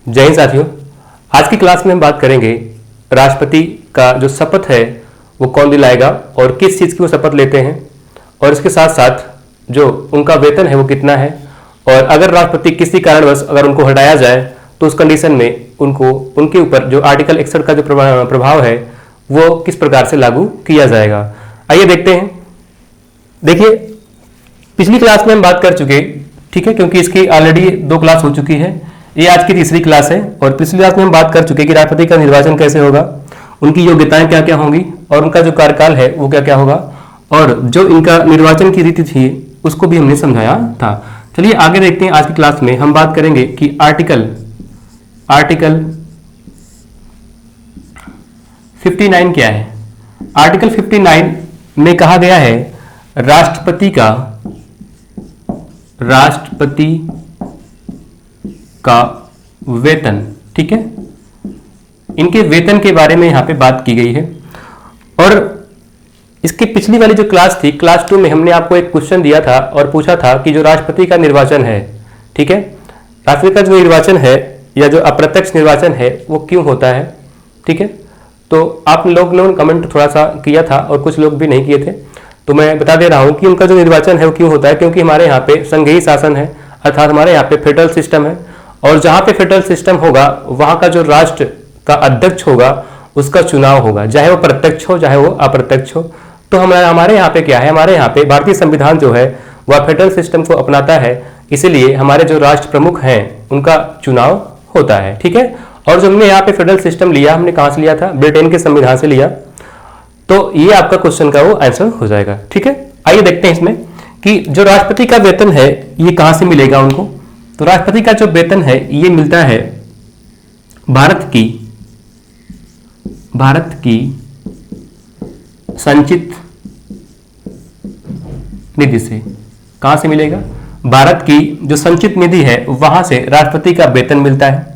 जय हिंद साथियों। आज की क्लास में हम बात करेंगे राष्ट्रपति का जो शपथ है वो कौन दिलाएगा और किस चीज़ की वो शपथ लेते हैं, और इसके साथ साथ जो उनका वेतन है वो कितना है, और अगर राष्ट्रपति किसी कारणवश अगर उनको हटाया जाए तो उस कंडीशन में उनको उनके ऊपर जो आर्टिकल 61 का जो प्रभाव है वो किस प्रकार से लागू किया जाएगा। आइए देखते हैं। देखिए, पिछली क्लास में हम बात कर चुके, ठीक है, क्योंकि इसकी ऑलरेडी 2 क्लास हो चुकी है, ये आज की तीसरी क्लास है। और पिछली क्लास में हम बात कर चुके कि राष्ट्रपति का निर्वाचन कैसे होगा, उनकी योग्यताएं क्या क्या होंगी और उनका जो कार्यकाल है वो क्या क्या होगा, और जो इनका निर्वाचन की रीति थी उसको भी हमने समझाया था। चलिए आगे देखते हैं। आज की क्लास में हम बात करेंगे कि आर्टिकल 59 क्या है। आर्टिकल 59 में कहा गया है राष्ट्रपति का वेतन, ठीक है, इनके वेतन के बारे में यहां पे बात की गई है। और इसकी पिछली वाली जो क्लास थी, क्लास 2 में हमने आपको एक क्वेश्चन दिया था और पूछा था कि जो राष्ट्रपति का निर्वाचन है, ठीक है, राष्ट्रपति का जो निर्वाचन है या जो अप्रत्यक्ष निर्वाचन है वो क्यों होता है, ठीक है। तो आप लोगों ने कमेंट थोड़ा सा किया था और कुछ लोग भी नहीं किए थे, तो मैं बता दे रहा हूं कि उनका जो निर्वाचन है वो क्यों होता है। क्योंकि हमारे यहाँ पे संघीय शासन है, अर्थात हमारे यहाँ पे फेडरल सिस्टम है, और जहां पे फेडरल सिस्टम होगा वहां का जो राष्ट्र का अध्यक्ष होगा उसका चुनाव होगा, चाहे वो प्रत्यक्ष हो चाहे वो अप्रत्यक्ष हो। तो हमारे यहाँ पे क्या है, हमारे यहाँ पे भारतीय संविधान जो है वह फेडरल सिस्टम को अपनाता है, इसीलिए हमारे जो राष्ट्र प्रमुख हैं उनका चुनाव होता है, ठीक है। और जो हमने यहाँ पे फेडरल सिस्टम लिया, हमने कहां से लिया था, ब्रिटेन के संविधान से लिया। तो ये आपका क्वेश्चन का वो आंसर हो जाएगा, ठीक है। आइए देखते हैं इसमें कि जो राष्ट्रपति का वेतन है ये कहां से मिलेगा उनको। तो राष्ट्रपति का जो वेतन है ये मिलता है भारत की संचित निधि से। कहां से मिलेगा? भारत की जो संचित निधि है वहां से राष्ट्रपति का वेतन मिलता है।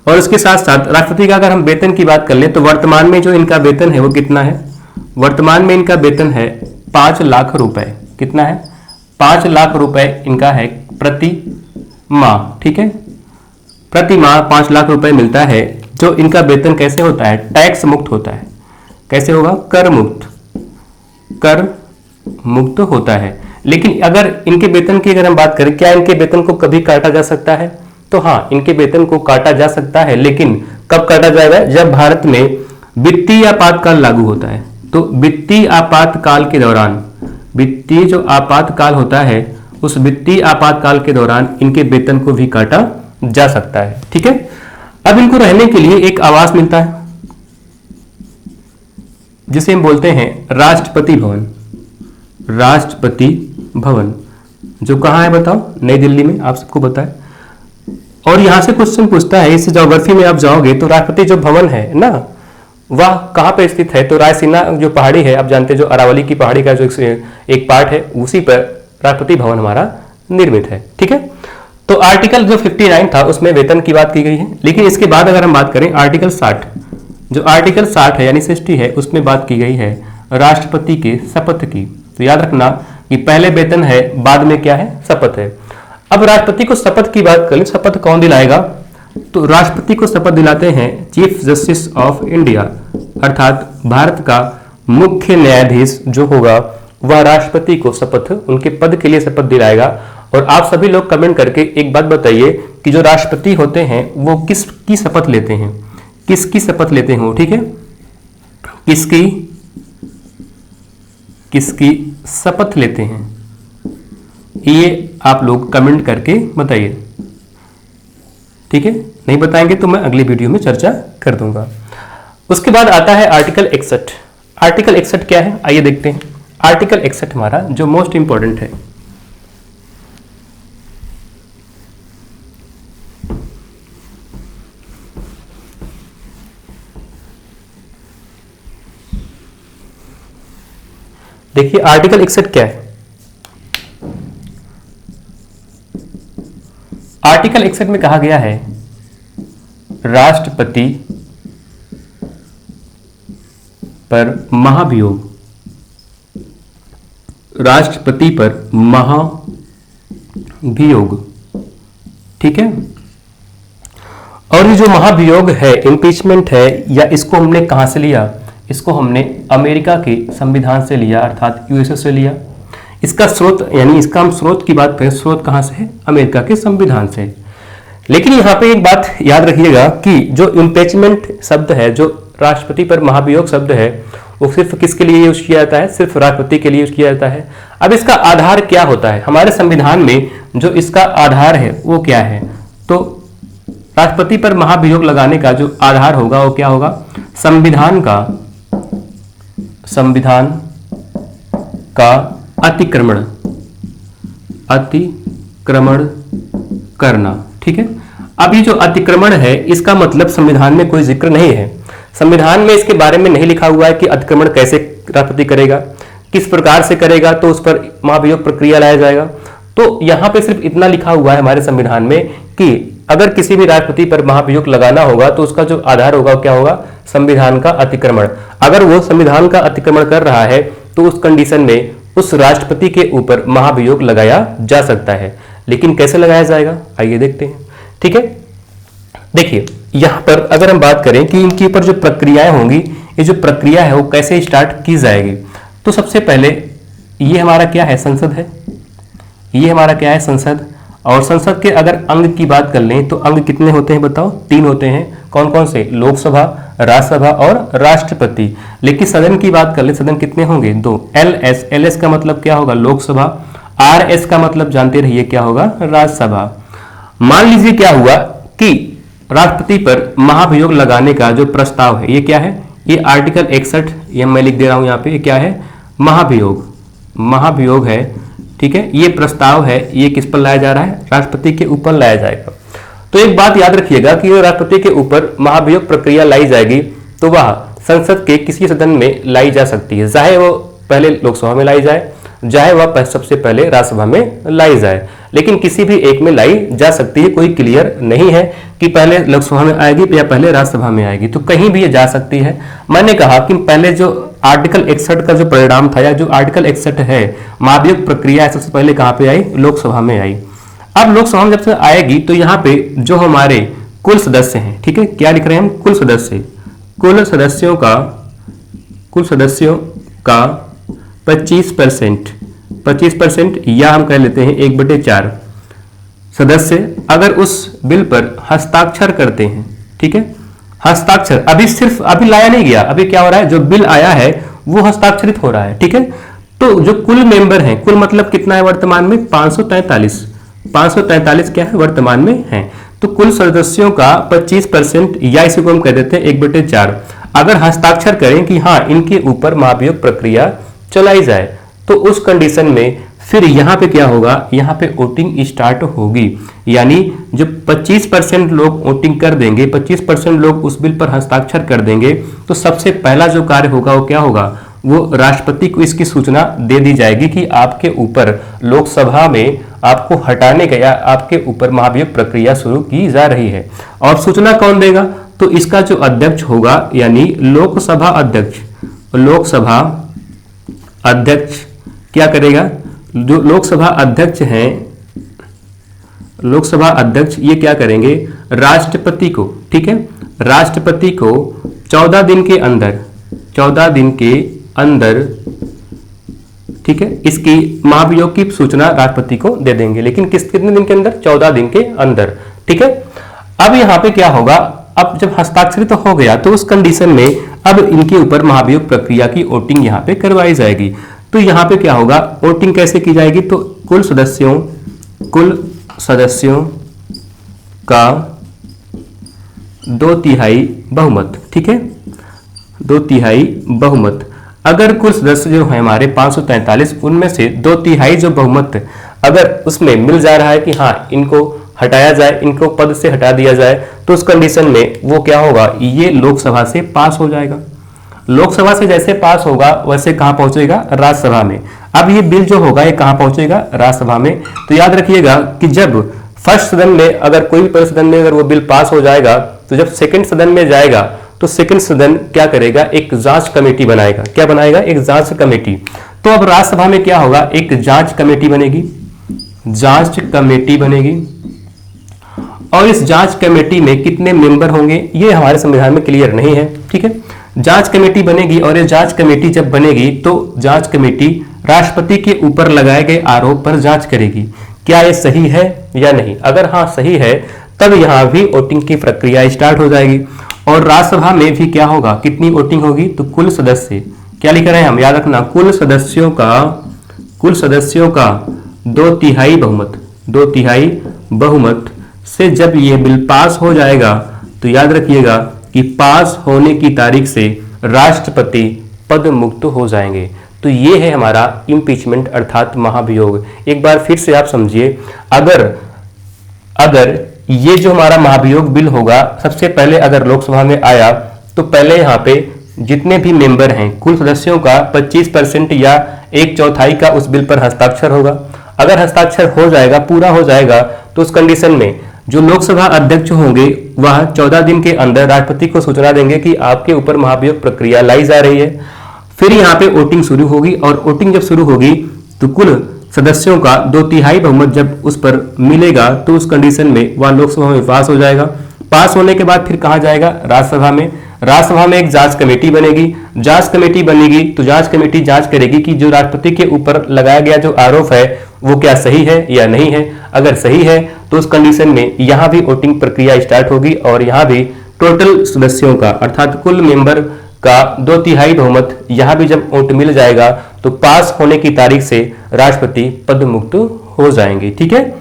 और उसके साथ साथ राष्ट्रपति का अगर हम वेतन की बात कर ले तो वर्तमान में जो इनका वेतन है वो कितना है? वर्तमान में इनका वेतन है 5 लाख रुपए। कितना है? 5 लाख रुपए इनका है प्रति माह, ठीक है। प्रति माह 5 लाख रुपए मिलता है। जो इनका वेतन कैसे होता है? टैक्स मुक्त होता है। कैसे होगा? कर मुक्त होता है। लेकिन अगर इनके वेतन की अगर हम बात करें, क्या इनके वेतन को कभी काटा जा सकता है? तो हाँ, इनके वेतन को काटा जा सकता है, लेकिन कब काटा जाएगा? जब भारत में वित्तीय आपातकाल लागू होता है। तो वित्तीय आपातकाल के दौरान, वित्तीय जो आपातकाल होता है उस वित्तीय आपातकाल के दौरान इनके वेतन को भी काटा जा सकता है, ठीक है। अब इनको रहने के लिए एक आवास मिलता है जिसे हम बोलते हैं राष्ट्रपति भवन। राष्ट्रपति भवन जो कहां है बताओ? नई दिल्ली में, आप सबको पता है। और यहां से क्वेश्चन पूछता है, इस ज्योग्राफी में आप जाओगे तो राष्ट्रपति जो भवन है ना वह कहां पे स्थित है? तो रायसीना जो पहाड़ी है, आप जानते हैं, जो अरावली की पहाड़ी का जो एक पार्ट है उसी पर राष्ट्रपति भवन हमारा निर्मित है, ठीक है। तो आर्टिकल जो 59 था उसमें वेतन की बात की गई है। लेकिन इसके बाद अगर हम बात करें आर्टिकल 60, जो आर्टिकल 60 है यानी 60 है, उसमें बात की गई है राष्ट्रपति के शपथ की। तो याद रखना कि पहले वेतन है, बाद में क्या है? शपथ है। अब राष्ट्रपति को शपथ की बात करें, शपथ कौन दिलाएगा? तो राष्ट्रपति को शपथ दिलाते हैं चीफ जस्टिस ऑफ इंडिया, अर्थात भारत का मुख्य न्यायाधीश जो होगा वह राष्ट्रपति को शपथ, उनके पद के लिए शपथ दिलाएगा। और आप सभी लोग कमेंट करके एक बात बताइए कि जो राष्ट्रपति होते हैं वो किसकी शपथ लेते हैं? किसकी शपथ लेते हैं वो, ठीक है, किसकी शपथ लेते हैं, ये आप लोग कमेंट करके बताइए, ठीक है। नहीं बताएंगे तो मैं अगली वीडियो में चर्चा कर दूंगा। उसके बाद आता है आर्टिकल 61। आर्टिकल 61 क्या है? आइए देखते हैं। आर्टिकल 61 हमारा जो मोस्ट इंपॉर्टेंट है। देखिए आर्टिकल 61 क्या है। आर्टिकल 61 में कहा गया है राष्ट्रपति पर महाभियोग, राष्ट्रपति पर महाभियोग, ठीक है। और ये जो महाभियोग है, इम्पीचमेंट है, या इसको हमने कहां से लिया? इसको हमने अमेरिका के संविधान से लिया, अर्थात यूएसए से लिया। इसका स्रोत, यानी इसका हम स्रोत की बात करें, स्रोत कहां से है? अमेरिका के संविधान से। लेकिन यहां पे एक बात याद रखिएगा कि जो इम्पीचमेंट शब्द है, जो राष्ट्रपति पर महाभियोग शब्द है, वो सिर्फ किसके लिए यूज किया जाता है? सिर्फ राष्ट्रपति के लिए यूज किया जाता है। अब इसका आधार क्या होता है? हमारे संविधान में जो इसका आधार है वो क्या है? तो राष्ट्रपति पर महाभियोग लगाने का जो आधार होगा वो क्या होगा? संविधान का अतिक्रमण करना। ठीक है। अब ये जो अतिक्रमण है, इसका मतलब संविधान में कोई जिक्र नहीं है। संविधान में इसके बारे में नहीं लिखा हुआ है कि अतिक्रमण कैसे राष्ट्रपति करेगा, किस प्रकार से करेगा, तो उस पर महाभियोग प्रक्रिया लाया जाएगा। तो यहां पे सिर्फ इतना लिखा हुआ है हमारे संविधान में कि अगर किसी भी राष्ट्रपति पर महाभियोग लगाना होगा तो उसका जो आधार होगा क्या होगा? संविधान का अतिक्रमण। अगर वो संविधान का अतिक्रमण कर रहा है तो उस कंडीशन में उस राष्ट्रपति के ऊपर महाभियोग लगाया जा सकता है। लेकिन कैसे लगाया जाएगा, आइए देखते हैं। ठीक है, देखिए यहां पर अगर हम बात करें कि इनके ऊपर जो प्रक्रियाएं होंगी, ये जो प्रक्रिया है वो कैसे स्टार्ट की जाएगी, तो सबसे पहले ये हमारा क्या है? संसद है। ये हमारा क्या है? संसद। और संसद के अगर अंग की बात कर लें तो अंग कितने होते हैं बताओ? 3 होते हैं। कौन कौन से? लोकसभा, राज्यसभा और राष्ट्रपति। लेकिन सदन की बात कर ले, सदन कितने होंगे? 2। एलएस का मतलब क्या होगा? लोकसभा। आरएस का मतलब जानते रहिए क्या होगा? राज्यसभा। मान लीजिए क्या हुआ कि राष्ट्रपति पर महाभियोग लगाने का जो प्रस्ताव है ये क्या है? ये आर्टिकल 61, ये मैं लिख दे रहा हूं यहां पे, ये क्या है? महाभियोग है। ठीक है, ये प्रस्ताव है, ये किस पर लाया जा रहा है? राष्ट्रपति के ऊपर लाया जाएगा। तो एक बात याद रखिएगा कि राष्ट्रपति के ऊपर महाभियोग प्रक्रिया लाई जाएगी तो वह संसद के किसी सदन में लाई जा सकती है, चाहे वो पहले लोकसभा में लाई जाए, चाहे वह सबसे पहले राज्यसभा में लाई जाए, लेकिन किसी भी एक में लाई जा सकती है। कोई क्लियर नहीं है कि पहले लोकसभा में आएगी या पहले राज्यसभा में आएगी, तो कहीं भी ये जा सकती है। मैंने कहा कि पहले जो आर्टिकल 61 का जो परिणाम था, या जो आर्टिकल 61 है, महाभियोग प्रक्रिया सबसे पहले कहां पे आई? लोकसभा में आई। अब लोकसभा में जब से आएगी तो यहाँ पे जो हमारे कुल सदस्य हैं, ठीक है, क्या लिख रहे हैं हम? कुल सदस्यों का 25% या हम कह लेते हैं 1/4 सदस्य अगर उस बिल पर हस्ताक्षर करते हैं। ठीक है, हस्ताक्षर अभी लाया नहीं गया, अभी क्या हो रहा है? जो बिल आया है वो हस्ताक्षरित हो रहा है। ठीक है, तो जो कुल मेंबर हैं, कुल मतलब कितना है वर्तमान में? 543 क्या है वर्तमान में है। तो कुल सदस्यों का 25% या इसी को हम कह देते हैं 1/4 अगर हस्ताक्षर करें कि हाँ इनके ऊपर महाभियोग प्रक्रिया चलाई जाए, तो उस कंडीशन में फिर यहां पे क्या होगा? यहां पे वोटिंग स्टार्ट होगी। यानी जो 25% लोग वोटिंग कर देंगे, 25% लोग उस बिल पर हस्ताक्षर कर देंगे, तो सबसे पहला जो कार्य होगा वो क्या होगा? वो राष्ट्रपति को इसकी सूचना दे दी जाएगी कि आपके ऊपर लोकसभा में आपको हटाने का या आपके ऊपर महाभियोग प्रक्रिया शुरू की जा रही है। और सूचना कौन देगा? तो इसका जो अध्यक्ष होगा, यानी लोकसभा अध्यक्ष क्या करेगा? जो लोकसभा अध्यक्ष हैं, लोकसभा अध्यक्ष ये क्या करेंगे? राष्ट्रपति को, ठीक है, राष्ट्रपति को 14 दिन के अंदर ठीक है, इसकी महाभियोग की सूचना राष्ट्रपति को दे देंगे। लेकिन कितने दिन के अंदर? 14 दिन के अंदर। ठीक है, अब यहां पे क्या होगा? अब जब हस्ताक्षरित हो गया तो उस कंडीशन में अब इनके ऊपर महाभियोग प्रक्रिया की वोटिंग यहां पे करवाई जाएगी। तो यहां पे क्या होगा? वोटिंग कैसे की जाएगी? तो कुल सदस्यों का 2/3 बहुमत। ठीक है, 2/3 बहुमत। अगर कुल सदस्य जो है हमारे 543, उनमें से 2/3 जो बहुमत अगर उसमें मिल जा रहा है कि हाँ इनको हटाया जाए, इनको पद से हटा दिया जाए, तो उस कंडीशन में वो क्या होगा? ये लोकसभा से पास हो जाएगा। लोकसभा से जैसे पास होगा वैसे कहां पहुंचेगा? राज्यसभा में। अब ये बिल जो होगा ये कहां पहुंचेगा? राज्यसभा में। तो याद रखिएगा कि जब फर्स्ट सदन में अगर कोई भी पहले सदन में अगर वो बिल पास हो जाएगा, तो जब सेकंड सदन में जाएगा तो सेकंड सदन क्या करेगा? एक जांच कमेटी बनाएगा। क्या बनाएगा? एक जांच कमेटी। तो अब राज्यसभा में क्या होगा? एक जांच कमेटी बनेगी, और इस जांच कमेटी में कितने मेंबर होंगे ये हमारे संविधान में क्लियर नहीं है। ठीक है, जांच कमेटी बनेगी और ये जांच कमेटी जब बनेगी तो जांच कमेटी राष्ट्रपति के ऊपर लगाए गए आरोप पर जांच करेगी, क्या ये सही है या नहीं। अगर हाँ सही है तब यहां भी वोटिंग की प्रक्रिया स्टार्ट हो जाएगी। और राज्यसभा में भी क्या होगा, कितनी वोटिंग होगी, तो कुल सदस्य क्या लिख रहे हैं हम, याद रखना, कुल सदस्यों का 2/3 बहुमत से जब ये बिल पास हो जाएगा तो याद रखिएगा कि पास होने की तारीख से राष्ट्रपति पद मुक्त हो जाएंगे। तो ये है हमारा इम्पीचमेंट अर्थात महाभियोग। एक बार फिर से आप समझिए, अगर ये जो हमारा महाभियोग बिल होगा सबसे पहले अगर लोकसभा में आया तो पहले यहाँ पे जितने भी मेंबर हैं कुल सदस्यों का 25% या 1/4 का उस बिल पर हस्ताक्षर होगा। अगर हस्ताक्षर हो जाएगा, पूरा हो जाएगा, तो उस कंडीशन में जो लोकसभा अध्यक्ष होंगे वह 14 दिन के अंदर राष्ट्रपति को सूचना देंगे कि आपके ऊपर महाभियोग प्रक्रिया लाई जा रही है। फिर यहाँ पे वोटिंग शुरू होगी और वोटिंग जब शुरू होगी तो कुल सदस्यों का 2/3 बहुमत जब उस पर मिलेगा तो उस कंडीशन में वह लोकसभा में पास हो जाएगा। पास होने के बाद फिर कहाँ जाएगा, राज्यसभा में। राज्यसभा में एक जांच कमेटी बनेगी। जांच कमेटी बनेगी तो जांच कमेटी जांच करेगी कि जो राष्ट्रपति के ऊपर लगाया गया जो आरोप है वो क्या सही है या नहीं है। अगर सही है तो उस कंडीशन में यहां भी वोटिंग प्रक्रिया स्टार्ट होगी और यहां भी टोटल सदस्यों का अर्थात कुल मेंबर का 2/3 बहुमत यहां भी जब वोट मिल जाएगा तो पास होने की तारीख से राष्ट्रपति पद मुक्त हो जाएंगे। ठीक है,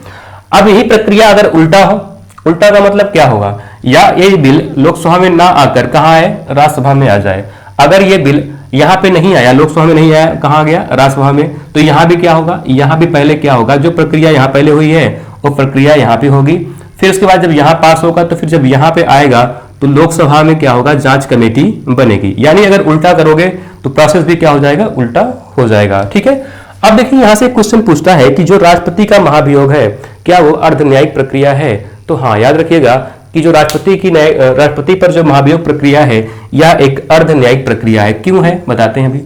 अब यही प्रक्रिया अगर उल्टा हो, उल्टा का मतलब क्या होगा, या ये बिल लोकसभा में ना आकर कहाँ आए, राज्यसभा में आ जाए। अगर ये बिल यहाँ पे नहीं आया, लोकसभा में नहीं आया, कहाँ गया, राज्यसभा में, तो यहाँ भी क्या होगा, यहाँ भी पहले क्या होगा, जो प्रक्रिया यहाँ पहले हुई है वो प्रक्रिया यहाँ पे होगी। फिर उसके बाद जब यहाँ पास होगा तो फिर जब यहाँ पे आएगा तो लोकसभा में क्या होगा, जांच कमेटी बनेगी। यानी अगर उल्टा करोगे तो प्रोसेस भी क्या हो जाएगा, उल्टा हो जाएगा। ठीक है, अब देखिए यहां से क्वेश्चन पूछता है कि जो राष्ट्रपति का महाभियोग है क्या वो अर्ध न्यायिक प्रक्रिया है। तो हाँ, याद रखिएगा कि जो राष्ट्रपति पर जो महाभियोग प्रक्रिया है यह एक अर्ध न्यायिक प्रक्रिया है। क्यों है बताते हैं अभी।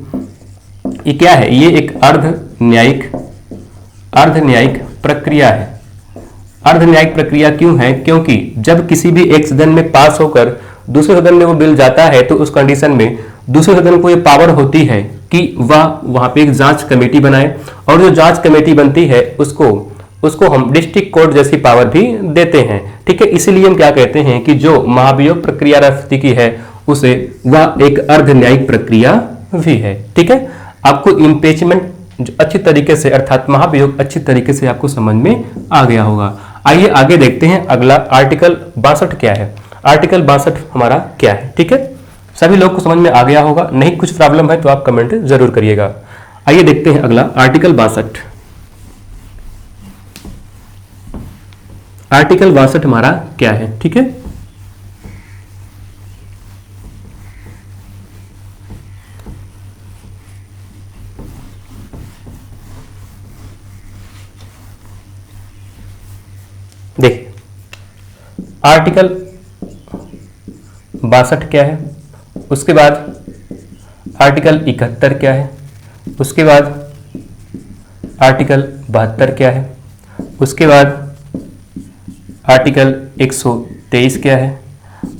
ये क्या है, ये एक अर्ध न्यायिक प्रक्रिया है। अर्ध न्यायिक प्रक्रिया क्यों है, क्योंकि जब किसी भी एक सदन में पास होकर दूसरे सदन में वो बिल जाता है तो उस कंडीशन में दूसरे सदन को ये पावर होती है कि वह वहां पे एक जांच कमेटी बनाए, और जो जांच कमेटी बनती है उसको हम डिस्ट्रिक्ट कोर्ट जैसी पावर भी देते हैं। ठीक है, इसीलिए हम क्या कहते हैं कि जो महाभियोग प्रक्रिया राष्ट्रपति की है उसे वह एक अर्ध न्यायिक प्रक्रिया भी है। ठीक है, आपको इम्पीचमेंट जो अच्छी तरीके से अर्थात महाभियोग अच्छी तरीके से आपको समझ में आ गया होगा। आइए आगे देखते हैं अगला आर्टिकल 62 क्या है। आर्टिकल 62 हमारा क्या है। ठीक है, सभी लोग को समझ में आ गया होगा, नहीं कुछ प्रॉब्लम है तो आप कमेंट जरूर करिएगा। आइए देखते हैं अगला आर्टिकल 62। आर्टिकल 62 हमारा क्या है। ठीक है, देखिए आर्टिकल 62 क्या है, उसके बाद आर्टिकल 71 क्या है, उसके बाद आर्टिकल 72 क्या है, उसके बाद आर्टिकल 123 क्या है,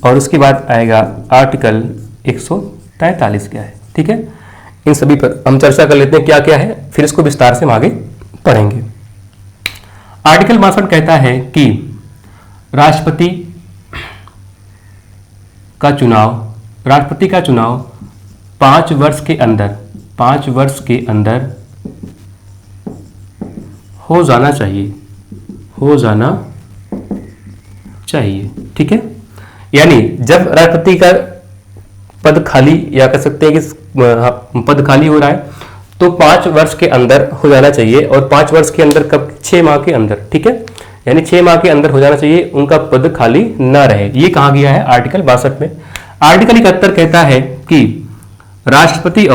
और उसके बाद आएगा आर्टिकल 143 क्या है। ठीक है, इन सभी पर हम चर्चा कर लेते हैं क्या क्या है, फिर इसको विस्तार से हम आगे पढ़ेंगे। आर्टिकल 62 कहता है कि राष्ट्रपति का चुनाव 5 वर्ष के अंदर हो जाना चाहिए। ठीक है, यानी जब राष्ट्रपति का पद खाली या कह सकते हैं कि पद खाली हो रहा है तो 5 वर्ष के अंदर हो जाना चाहिए, और 5 वर्ष के अंदर कब, 6 माह के अंदर। ठीक है, यानी 6 माह के अंदर हो जाना चाहिए, उनका पद खाली ना रहे। ये कहा गया है आर्टिकल 62 में। आर्टिकल 71 कहता है कि राष्ट्रपति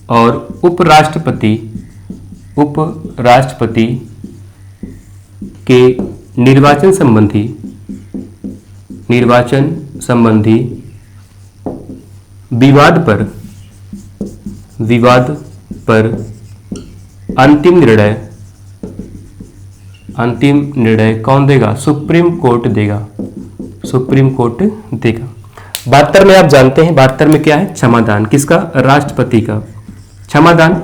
और उपराष्ट्रपति के निर्वाचन संबंधी विवाद पर अंतिम अंतिम निर्णय कौन देगा? सुप्रीम कोर्ट देगा, सुप्रीम कोर्ट देगा। 72 में आप जानते हैं 72 में क्या है? क्षमादान। किसका? राष्ट्रपति का क्षमादान।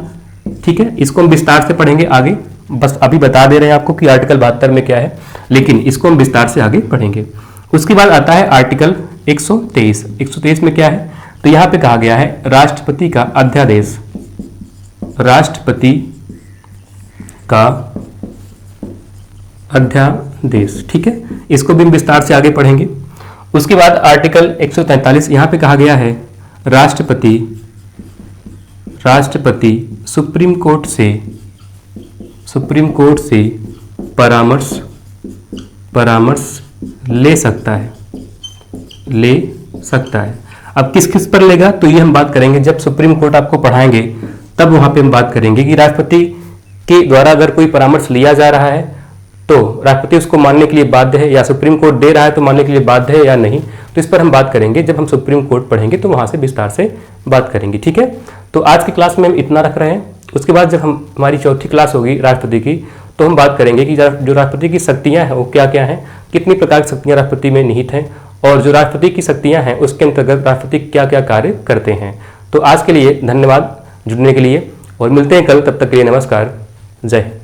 ठीक है, इसको हम विस्तार से पढ़ेंगे आगे, बस अभी बता दे रहे हैं आपको कि आर्टिकल 72 में क्या है, लेकिन इसको हम विस्तार से आगे पढ़ेंगे। उसके बाद आता है आर्टिकल 123। 123 में क्या है? तो यहां पे कहा गया है राष्ट्रपति का अध्यादेश, राष्ट्रपति का अध्यादेश। ठीक है, इसको भी हम विस्तार से आगे पढ़ेंगे। उसके बाद आर्टिकल 143, यहां पे कहा गया है राष्ट्रपति सुप्रीम कोर्ट से परामर्श ले सकता है। अब किस किस पर लेगा? तो ये हम बात करेंगे जब सुप्रीम कोर्ट आपको पढ़ाएंगे, तब वहां पे हम बात करेंगे कि राष्ट्रपति के द्वारा अगर कोई परामर्श लिया जा रहा है तो राष्ट्रपति उसको मानने के लिए बाध्य है, या सुप्रीम कोर्ट दे रहा है तो मानने के लिए बाध्य है या नहीं। तो इस पर हम बात करेंगे जब हम सुप्रीम कोर्ट पढ़ेंगे, तो वहां से विस्तार से बात करेंगे। ठीक है, तो आज की क्लास में हम इतना रख रहे हैं। उसके बाद जब हमारी चौथी क्लास होगी राष्ट्रपति की, तो हम बात करेंगे कि जो राष्ट्रपति की शक्तियां हैं वो क्या क्या हैं, कितनी प्रकार की शक्तियां राष्ट्रपति में निहित हैं, और जो राष्ट्रपति की शक्तियां हैं उसके अंतर्गत राष्ट्रपति क्या क्या कार्य करते हैं। तो आज के लिए धन्यवाद जुड़ने के लिए, और मिलते हैं कल। तब तक के लिए नमस्कार, जय हिंद।